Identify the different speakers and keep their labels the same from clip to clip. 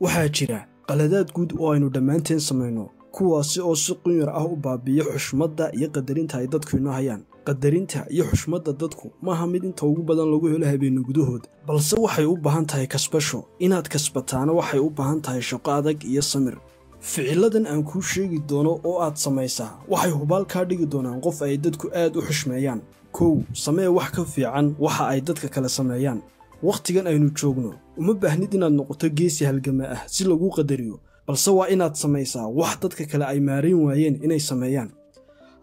Speaker 1: waxaa jira qaladaad guud oo aynu dhammaanteen samayno kuwaasi oo si qunyar ah u baabiiya xushmadda iyo qadarinta ay dadku inoo hayaan. qadarinta iyo xushmadda dadku maaha mid inta ugu badan lagu helo habeenno gudahood, balse waxay u baahan tahay kasbasho. inaad kasbataana waxay u baahan tahay shaqo adag iyo samir. ficiladan aan kuu sheegi doono oo aad samaysaa waxay hubaal kaa dhigi doonaan qof ay dadku aad u xushmeeyaan. kow, samee wax ka fiican waxa ay dadka kale sameeyaan. wakhtigan aynu joogno uma baahnid inaad noqoto geesi halgama ah si lagu qadariyo, balse waa inaad samaysaa wax dadka kale ay maarayn waayeen inay sameeyaan.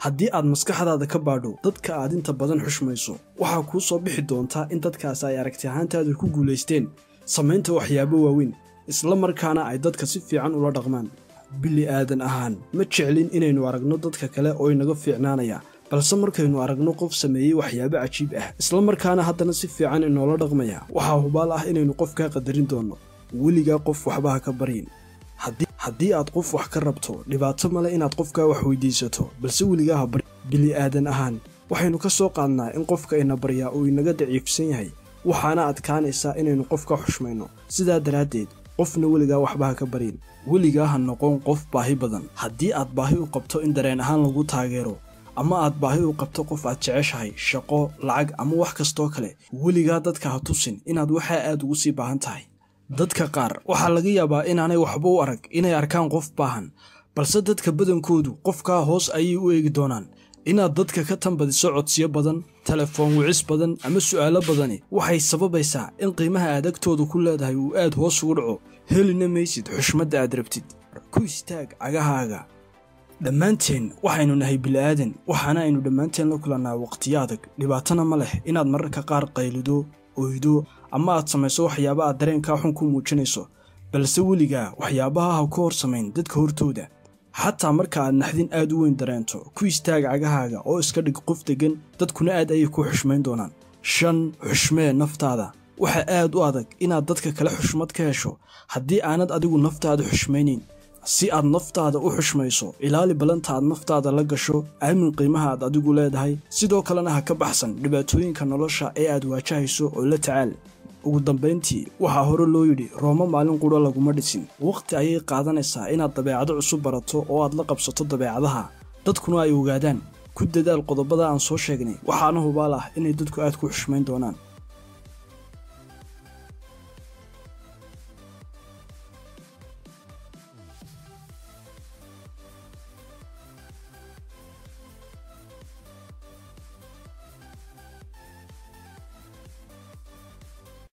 Speaker 1: haddii aad maskaxdaada ka baadho dadka aad inta badan xushmayso, waxaa kuu soo bixi doontaa in dadkaas ay aragti ahaantaada ku guulaysteen samaynta waxyaabo waaweyn, isla markaana ay dadka si fiican ula dhaqmaan. bili aadan ahaan ma jeclin inaynu aragno dadka kale oo inaga fiicnaanaya, balse markaynu aragno qof sameeyey waxyaabo cajiib ah isla markaana haddana si fiican inoola dhaqmaya, waxaa hubaal ah inaynu qofkaa qadarin doonno. weligaa qof waxba ha ka baryin. haddii aad qof wax ka rabto, dhibaato male inaad qofkaa wax weydiisato, balse weligaa ha baryin. bili aadan ahaan waxaynu ka soo qaadnaa in qofka ina baryaa uu inaga daciifsan yahay, waxaana adkaanaysaa inaynu qofka xushmayno. sidaa daraaddeed qofna weligaa waxba ha ka baryin. weligaa ha noqon qof baahi badan. haddii aad baahi u qabto in dareen ahaan lagu taageero, ama aad baahi u qabto qof aad jeceshahay, shaqo, lacag ama wax kastoo kale, weligaa dadka ha tusin inaad waxaa aad ugu sii baahan tahay. dadka qaar waxaa laga yaabaa inaanay waxba u arag inay arkaan qof baahan, balse dadka badankoodu qofkaa hoos ayay u eegi doonaan. inaad dadka ka tanbadiso codsiyo badan, telefoon wicis badan ama su'aalo badani waxay sababaysaa in qiimaha aad agtooda ku leedahay uu aad hoos ugu dhaco. helina maysid xushmadda aad rabtid. ku istaag cagahaaga. dhammaanteen waxaynu nahay bila'aadan, waxaana aynu dhammaanteen la kulannaa waqtiyo adag. dhibaatana ma leh inaad mararka qaar qaylido, oydo ama aad samayso waxyaaba aad dareenkaa xun ku muujinayso, balse weligaa waxyaabaha ha ku hor samayn dadka hortooda. xataa marka aad naxdin aad u weyn dareento, ku istaag cagahaaga oo iska dhig qof deggan, dadkuna aad ayay ku xushmayn doonaan. 5, xushmee naftaada. waxa aad u adag inaad dadka kale xushmad ka hesho haddii aanad adigu naftaada xushmaynin. si aad naftaada u xushmayso, ilaali ballanta aad naftaada la gasho, aamin qiimaha aad adigu leedahay, sidoo kalena ha ka baxsan dhibaatooyinka nolosha ee aad waajahayso oo la tacaal. ugu dambayntii waxaa hore loo yidhi Rooma maalin qura laguma dhisin. waqti ayay qaadanaysaa inaad dabeecado cusub barato oo aad la qabsato dabeecadaha, dadkuna ay ogaadaan. ku dadaal qodobada aan soo sheegnay, waxaana hubaal ah inay dadku aad ku xushmayn doonaan.